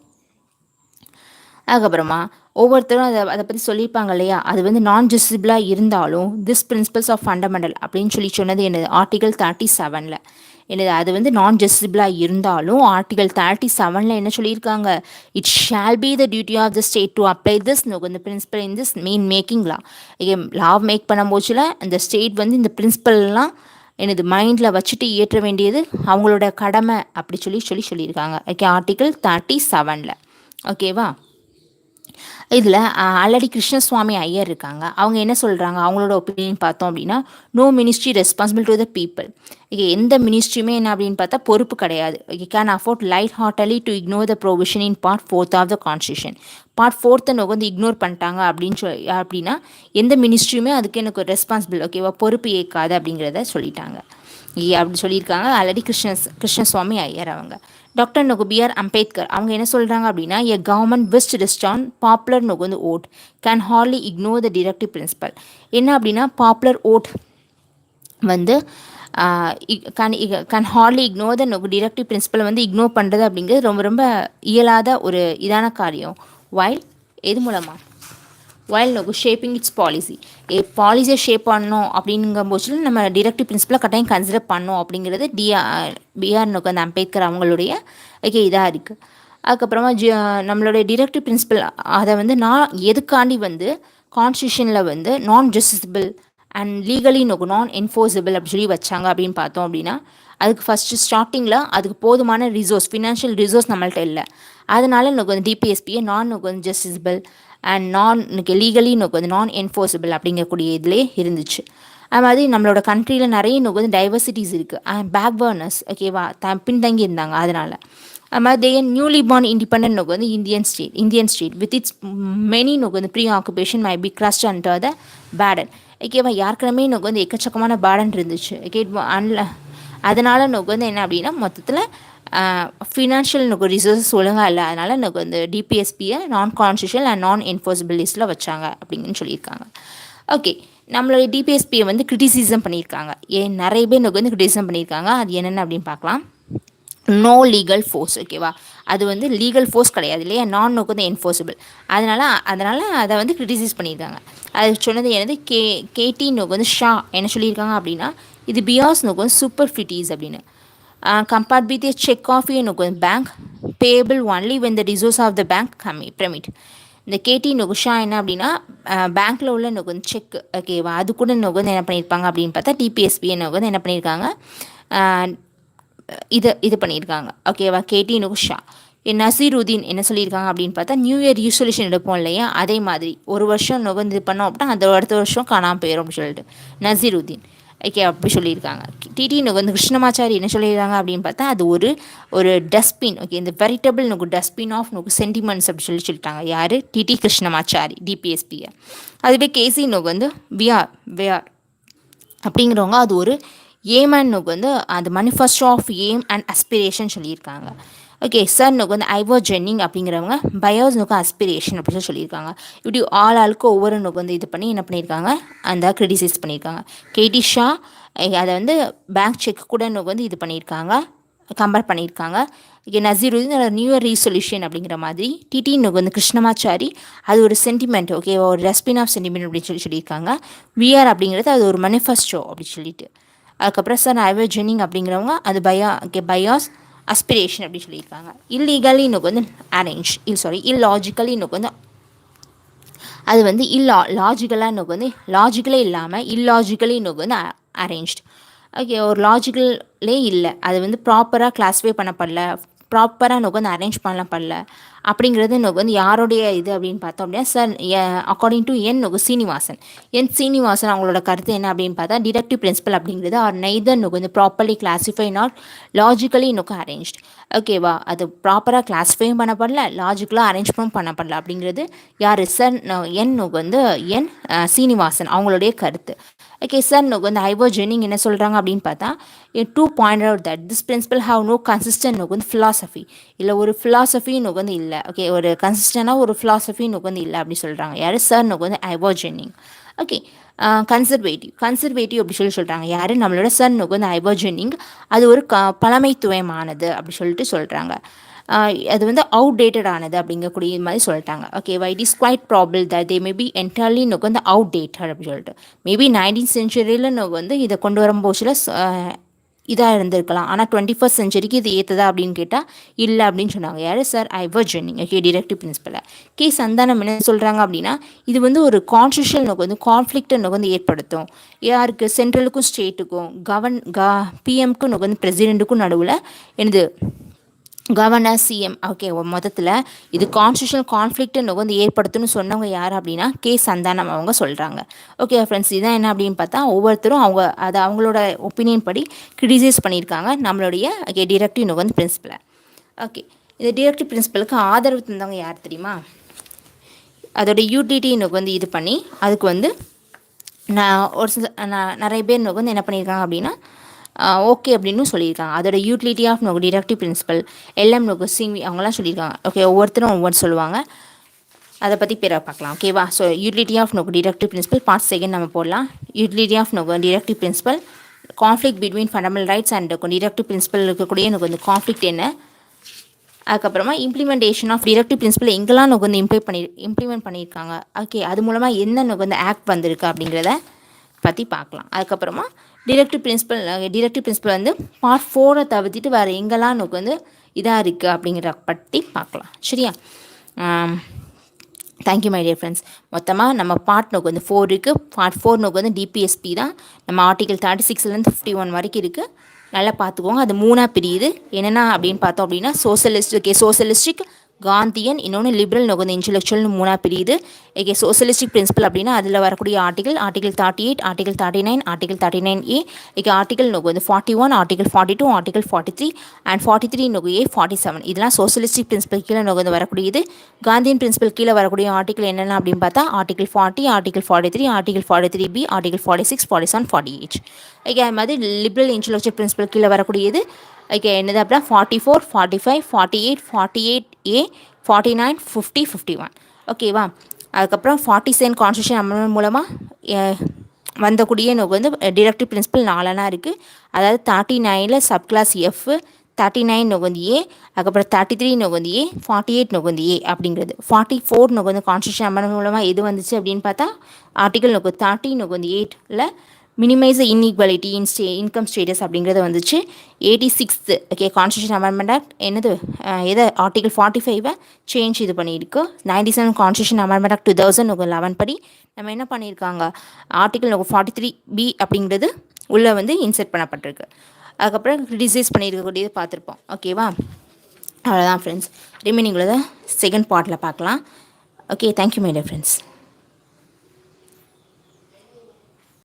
அதுக்கப்புறமா ஒவ்வொருத்தரும் அதை பற்றி சொல்லியிருப்பாங்க இல்லையா, அது வந்து நான் ஜஸ்டிசபிளாக இருந்தாலும் திஸ் பிரின்சிபல்ஸ் ஆஃப் ஃபண்டமெண்டல் அப்படின்னு சொன்னது என்னது ஆர்டிகல் 37 என்னது, அது வந்து நான் ஜஸ்டிசபிளாக இருந்தாலும் ஆர்டிகல் 37 என்ன சொல்லியிருக்காங்க, it shall be the duty of the state to apply this இந்த principle in this mean making law. Law make பண்ணும்போதுல அந்த ஸ்டேட் வந்து இந்த பிரின்சிபல்லாம் எனது மைண்டில் வச்சுட்டு இயற்ற வேண்டியது அவங்களோட கடமை அப்படி சொல்லியிருக்காங்க. Okay article 37. ஓகேவா, இதில் ஆல்ரெடி கிருஷ்ணசுவாமி ஐயர் இருக்காங்க, அவங்க என்ன சொல்கிறாங்க, அவங்களோட ஒப்பீனியன் பார்த்தோம் அப்படின்னா no ministry responsible to the people. Okay எந்த மினிஸ்ட்ரியுமே என்ன அப்படின்னு பார்த்தா பொறுப்பு கிடையாது. Okay can afford lightheartedly to ignore the provision in part 4 of the constitution. Part 4 வந்து இக்னோர் பண்ணிட்டாங்க அப்படின்னா எந்த மினிஸ்ட்ரியுமே அதுக்கு எனக்கு ஒரு ரெஸ்பான்சிபிள் ஓகேவா பொறுப்பு ஏற்காது அப்படிங்கிறத சொல்லிட்டாங்க. அப்படி சொல்லியிருக்காங்க ஆல்ரெடி கிருஷ்ணசுவாமி ஐயர் அவங்க. டாக்டர் பிஆர் அம்பேத்கர் அவங்க என்ன சொல்கிறாங்க அப்படின்னா a government best rest on popular வந்து vote can hardly ignore the directive principle. என்ன அப்படின்னா பாப்புலர் ஓட் வந்து can hardly ignore the directive principle வந்து இக்னோர் பண்ணுறது அப்படிங்கிறது ரொம்ப ரொம்ப இயலாத ஒரு இதான காரியம். வைல் எது மூலமாக வைல் ஷேப்பிங் இட்ஸ் பாலிசி. பாலிசியை ஷேப் பண்ணோம் அப்படிங்கும்போது நம்ம டிரெக்டிவ் பிரின்சிபலை கட்டாயம் கன்சிடர் பண்ணோம் அப்படிங்கிறது பிஆர் அந்த அம்பேத்கர் அவங்களுடைய இதாக இருக்குது. அதுக்கப்புறமா நம்மளுடைய டிரெக்டிவ் பிரின்சிபல் அதை வந்து நான் எதுக்காண்டி வந்து கான்ஸ்டியூஷனில் வந்து நான் ஜஸ்டிசபிள் அண்ட் லீகலி நான் என்ஃபோர்ஸபிள் அப்படி சொல்லி வச்சாங்க அப்படின்னு பார்த்தோம் அப்படின்னா அதுக்கு ஃபஸ்ட்டு ஸ்டார்டிங்கில் அதுக்கு போதுமான ரிசோர்ஸ் ஃபினான்ஷியல் ரிசோர்ஸ் நம்மள்ட்ட இல்லை, அதனால வந்து டிபிஎஸ்பியை நான் வந்து ஜஸ்டிசபிள் அண்ட் லீகலி வந்து நான் என்ஃபோர்ஸபிள் அப்படிங்கக்கூடிய இதிலே இருந்துச்சு. அது மாதிரி நம்மளோட கண்ட்ரியில் நிறைய வந்து டைவர்சிட்டிஸ் இருக்குது, பேக்பர்னர்ஸ் ஓகேவா பின்தங்கி இருந்தாங்க, அதனால் அது மாதிரி தே நியூலி பார்ன் இண்டிபெண்டன்ட் வந்து Indian state with its many வந்து preoccupation may be crushed under the burden. ஓகேவா யாருக்குமே வந்து எக்கச்சக்கமான பேர்டன் இருந்துச்சு. ஓகே அதனால் வந்து என்ன அப்படின்னா மொத்தத்தில் ஃபினான்ஷியல் ரிசோர்ஸஸ் ஒழுங்காக இல்லை, அதனால் வந்து டிபிஎஸ்பியை நான் கான்ஸ்டியூஷனல் அண்ட் நான் என்ஃபோர்ஸபிள் லிஸ்ட்டில் வச்சாங்க அப்படின்னு சொல்லியிருக்காங்க. ஓகே நம்மளுடைய டிபிஎஸ்பியை வந்து கிரிட்டிசிசம் பண்ணியிருக்காங்க, நிறைய பேர் வந்து கிரிட்டிசிசம் பண்ணியிருக்காங்க. அது என்னென்ன அப்படின்னு பார்க்கலாம். நோ லீகல் ஃபோர்ஸ் ஓகேவா, அது வந்து லீகல் ஃபோர்ஸ் கிடையாது இல்லையா, நான் வந்து என்ஃபோர்ஸபிள், அதனால் அதை வந்து கிரிட்டிசைஸ் பண்ணியிருக்காங்க. அது சொன்னது என்னது கேடி வந்து ஷா என்ன சொல்லியிருக்காங்க அப்படின்னா இது பியாஸ் வந்து சூப்பர்ஃபிட்டிஸ் அப்படின்னு compared with a check of a bank payable only when the resource of the bank permit. இந்த கேடி நொகுஷா என்ன அப்படின்னா பேங்க்கில் உள்ள வந்து செக் ஓகேவா அது கூட வந்து என்ன பண்ணியிருப்பாங்க அப்படின்னு பார்த்தா டிபிஎஸ்பி வந்து என்ன பண்ணியிருக்காங்க இது பண்ணியிருக்காங்க ஓகேவா. கேடி நொகுஷா நசீருதீன் என்ன சொல்லியிருக்காங்க அப்படின்னு பார்த்தா நியூ இயர் ரிசல்யூஷன் எடுப்போம் இல்லையா, அதே மாதிரி ஒரு வருஷம் வந்து இது பண்ணோம் அப்படின்னா அந்த அடுத்த வருஷம் காணாமல் போயிடும் அப்படின்னு சொல்லிட்டு நசீருதீன் ஓகே அப்படி சொல்லியிருக்காங்க. டிடி வந்து கிருஷ்ணமாச்சாரி என்ன சொல்லியிருக்காங்க அப்படின்னு பார்த்தா அது ஒரு டஸ்ட்பின் ஓகே இந்த வெரிட்டபிள் டஸ்ட்பின் ஆஃப் சென்டிமெண்ட்ஸ் அப்படி சொல்லிட்டாங்க. யார் டிடி கிருஷ்ணமாச்சாரி டிபிஎஸ்பியை. அதுவே கேசி வந்து விஆர் அப்படிங்கிறவங்க அது ஒரு ஏம் அண்ட் வந்து அந்த manifesto of aim and aspiration சொல்லியிருக்காங்க. ஓகே சார் வந்து ஐவர் ஜென்னிங் அப்படிங்கிறவங்க பயோஸ் அஸ்பிரேஷன் அப்படின்னு சொல்லியிருக்காங்க. இப்படி ஆளுக்கு ஒவ்வொரு வந்து இது பண்ணி என்ன பண்ணியிருக்காங்க அந்த கிரிட்டிசைஸ் பண்ணியிருக்காங்க. கேடி ஷா அதை வந்து பேங்க் செக் கூட வந்து இது பண்ணியிருக்காங்க கம்பேர் பண்ணியிருக்காங்க. Okay Nasiruddin new year resolution அப்படிங்கிற மாதிரி டிடி வந்து கிருஷ்ணமாச்சாரி அது ஒரு சென்டிமெண்ட் ஓகே ஒரு டஸ்ட்பின் ஆஃப் சென்டிமெண்ட் அப்படின்னு சொல்லியிருக்காங்க. விஆர் அப்படிங்கிறது அது ஒரு மேனிஃபெஸ்டோ அப்படின்னு சொல்லிட்டு. அதுக்கப்புறம் சார் ஐவர் ஜென்னிங் அப்படிங்கிறவங்க அது பயாஸ் அஸ்பிரேஷன் அப்படி சொல்லியிருக்காங்க. இல்லீகலி வந்து அரேஞ்ச் இல்லாஜிக்கலி வந்து அது வந்து லாஜிக்கலாக வந்து லாஜிக்கலே இல்லாமல் இல்லாஜிக்கலி வந்து அரேஞ்ச்டு ஓகே ஒரு லாஜிக்கலே இல்லை, அது வந்து ப்ராப்பராக கிளாஸிஃபை பண்ணப்படல, ப்ராப்பராக வந்து அரேஞ்ச் பண்ணப்படல, அப்படிங்கிறது எனக்கு வந்து யாருடைய இது அப்படின்னு பார்த்தோம் அப்படின்னா சார் அக்கார்டிங் டு என் நொகு சீனிவாசன். என் சீனிவாசன் அவங்களோட கருத்து என்ன அப்படின்னு பார்த்தா டிடக்டிவ் பிரின்சிபல் அப்படிங்கிறது ஆர் நெய்தர் நொகு வந்து ப்ராப்பர்லி கிளாஸிஃபை நாட் லாஜிக்கலி நொக்கு அரேஞ்ச்ட். ஓகேவா, அது ப்ராப்பராக கிளாஸிஃபையும் பண்ணப்படல, லாஜிக்கலாக அரேஞ்ச்மெண்ட் பண்ணப்படல அப்படிங்கிறது யார் சார் என் நொகு வந்து என் சீனிவாசன் அவங்களுடைய கருத்து. ஓகே சார் நொகு வந்து ஐவர்ஜெனிங் என்ன சொல்கிறாங்க அப்படின்னு பார்த்தா to point out that this principle have no consistent நொகு வந்து ஃபிலாசபி. இல்லை ஒரு ஃபிலாசபி நொகு வந்து இல்லை. ஓகே, ஒரு கன்சிஸ்டண்டாக ஒரு ஃபிலாசபி நொகு வந்து இல்லை அப்படி சொல்கிறாங்க யார் சார் நொகு வந்து ஐவர்ஜெனிங். ஓகே, கன்சர்வேட்டிவ் அப்படி சொல்கிறாங்க யார் நம்மளோட சன் நொகு வந்து ஐவர்ஜெனிங். அது ஒரு பழமைத்துவமானது அப்படி சொல்லிட்டு சொல்கிறாங்க. அது வந்து அவுடேட்டட் ஆனது அப்படிங்கக்கூடிய மாதிரி சொல்லிட்டாங்க. ஓகேவா, it is quite probable that they maybe entirely நோக்கு வந்து அவுடேட்டட் அப்படின்னு சொல்லிட்டு மேபி 19th சென்ச்சுரியில் நோக்கு வந்து இதை கொண்டு வரும்போதுல இதாக இருந்திருக்கலாம். ஆனால் 21st சென்ச்சுரிக்கு இது ஏற்றுதா அப்படின்னு கேட்டால் இல்லை அப்படின்னு சொன்னாங்க யார் சார் ஐவர்ஜெனிங். ஓகே, டிரெக்டிவ் பிரின்சிபலை சந்தானம் என்ன சொல்கிறாங்க அப்படின்னா இது வந்து ஒரு கான்ஸ்டியூஷனல் நோக்கு வந்து கான்ஃப்ளிக்டை நோக்கு வந்து ஏற்படுத்தும். யாருக்கு, சென்ட்ரலுக்கும் ஸ்டேட்டுக்கும் பிஎம்க்கும் நோக்கு வந்து பிரசிடெண்ட்டுக்கும் நடுவில் எனது கவர்னர் சிஎம். ஓகே, மொத்தத்தில் இது கான்ஸ்டியூஷனல் கான்ஃப்ளிக்ட் வந்து ஏற்படுத்துன்னு சொன்னவங்க யார் அப்படின்னா சந்தானம் அவங்க சொல்கிறாங்க. ஓகே ஃப்ரெண்ட்ஸ், இதுதான் என்ன அப்படின்னு பார்த்தா ஒவ்வொருத்தரும் அதை அவங்களோட ஒப்பீனியன் படி கிரிட்டிசைஸ் பண்ணியிருக்காங்க நம்மளுடைய டிரெக்டிவ் வந்து பிரின்சிபலை. ஓகே, இந்த டிரெக்டிவ் பிரின்சிபலுக்கு ஆதரவு தந்தவங்க யார் தெரியுமா? அதோட யூடிலிட்டி வந்து இது பண்ணி அதுக்கு வந்து ஒரு சில நிறைய பேர் வந்து என்ன பண்ணியிருக்காங்க அப்படின்னா ஓகே அப்படின்னு சொல்லியிருக்காங்க. அதோட யூட்டிலிட்டி ஆஃப் நோக்கு டிரெக்டிவ் பிரின்சிபல் எல்எம் நோக்கு சிவி அவங்களாம் சொல்லியிருக்காங்க. ஓகே, ஒவ்வொருத்தரும் ஒவ்வொரு சொல்லுவாங்க, அதை பற்றி பேரை பார்க்கலாம். ஓகேவா, ஸோ யூட்டிலிட்டி ஆஃப் நோக்கு டிரெக்டிவ் பிரின்சிபல் பார்ட் செகண்ட் நம்ம போடலாம். யூட்டிலிட்டி ஆஃப் நோக்கு directive principle, conflict between fundamental rights and directive principle இருக்கக்கூடிய எனக்கு வந்து கான்ஃப்ளிக்ட் என்ன, அதுக்கப்புறமா இம்ப்ளிமெண்டேஷன் ஆஃப் டிரெக்டிவ் பிரின்சிபல் எங்கெல்லாம் நோக்கு வந்து இம்ப்ளிமெண்ட் பண்ணியிருக்காங்க. ஓகே, அது மூலமாக என்ன நோக்கு வந்து ஆக்ட் வந்திருக்கு அப்படிங்கிறத பற்றி பார்க்கலாம். அதுக்கப்புறமா டிரெக்டிவ் பிரின்சிபல் வந்து பார்ட் 4 தவிர்த்துட்டு வேறு எங்கெல்லாம் நோக்கு வந்து இதாக இருக்குது அப்படிங்கிற பற்றி பார்க்கலாம். சரியா, தேங்க்யூ மை டியர் ஃப்ரெண்ட்ஸ். மொத்தமாக நம்ம பார்ட் நோக்கு வந்து 4 இருக்குது. பார்ட் 4 நோக்கு வந்து டிபிஎஸ்பி தான். நம்ம ஆர்டிகல் 36லேருந்து 51 வரைக்கும் இருக்குது. நல்லா பார்த்துக்கோங்க. அது 3ஆக பிரியுது. என்னென்னா அப்படின்னு பார்த்தோம் அப்படின்னா சோசலிஸ்டிக், காந்தியன், இன்னொன்று லிபரல் நோக்கு வந்து இன்டெலெக்சுவல்னு 3ஆக பிரியுது. ஓகே, சோசலிஸ்டிக் பிரின்சிபல் அப்படின்னா அதில் வரக்கூடிய article 38, article 39, article 39A. Okay, article நோக்கு வந்து 41, ஆர்டிகல் 42, ஆர்டிகல் 43 அண்ட் 43 நோக்கு A 47. இதெல்லாம் சோசலிஸ்டிக் பிரின்சிபல் கீழே நோக்கு வந்து வரக்கூடியது. காந்தியன் பிரின்சிபல் கீழே வரக்கூடிய ஆர்டிகல் என்னென்ன அப்படின்னு பார்த்தா article 40, article 43, article 43B, article 46, 47, 48. Okay, அது மாதிரி லிபரல் இன்டெலெக்சுவல் பிரின்சிபல் கீழே வரக்கூடியது. ஓகே, என்னது அப்படின்னா 44, 45, 48, 48A, 49, 50, 51. ஓகேவா, அதுக்கப்புறம் 47 கான்ஸ்டியூஷன் அமெண்ட்மெண்ட் மூலமாக வந்தக்கூடிய நோக்கு வந்து டிரெக்டிவ் பிரின்சிபல் 4 இருக்குது. அதாவது 39ல் சப்கிளாஸ் எஃப், 39 நோக்கு வந்து ஏ, அதுக்கப்புறம் 33 நோக்கு வந்து ஏ, 48 நோக்கு வந்து ஏ அப்படிங்கிறது. 44 நோக்கு வந்து கான்ஸ்டியூஷன் அமெண்ட்மெண்ட் மூலமாக எது வந்துச்சு அப்படின்னு பார்த்தா ஆர்டிகல் நோக்கு 30 நோக்கு வந்து 8ல் மினிமைஸ் இன்இக்வாலிட்டி இன்கம் ஸ்டேட்டஸ் அப்படிங்கிறது வந்துச்சு. 86th okay constitution amendment act என்னது எதை ஆர்டிகல் 45 சேஞ்ச் இது பண்ணியிருக்கு. 97 கான்ஸ்டியூஷன் அமெண்ட்மெண்ட் ஆக்ட் 2011 படி நம்ம என்ன பண்ணியிருக்காங்க ஆர்டிகல் 43B அப்படிங்கிறது உள்ளே வந்து இன்செர்ட் பண்ணப்பட்டிருக்கு. அதுக்கப்புறம் கிரிட்டிசைஸ் பண்ணியிருக்கக்கூடியது பார்த்துருப்போம். ஓகேவா, அவ்வளோதான் ஃப்ரெண்ட்ஸ். ரிமைனிங் உள்ளதை செகண்ட் பார்ட்டில் பார்க்கலாம். Okay, thank you my dear friends.